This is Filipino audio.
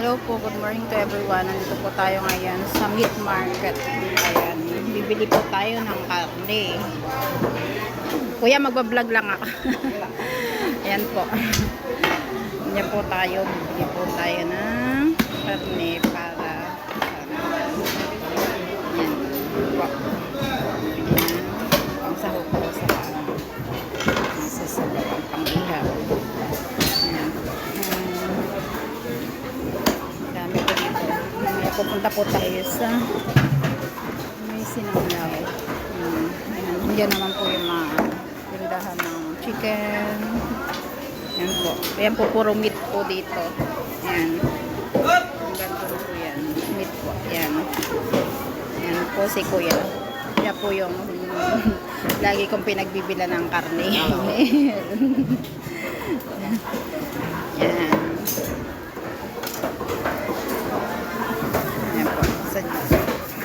Hello po, good morning to everyone. Nandito po tayo ngayon sa meat market. Ayan, bibili po tayo ng karne. Kuya, magbablog lang ako. Ayan po. Ayan po tayo, bibili po tayo ng karne para ayan po. Ayan, pang sahog po sa sasabaw ang pang-ihaw. Ayan. Dami po dito. May pupunta po tayo sa may sinanglaw. Diyan naman po yung mga tindahan ng chicken. Yan po. Ayan po, puro meat po dito. Ayan. Ang ganito po yan. Meat po. Ayan. Ayan po si Kuya. Kaya po yung lagi kong pinagbibila ng karne. Ayan.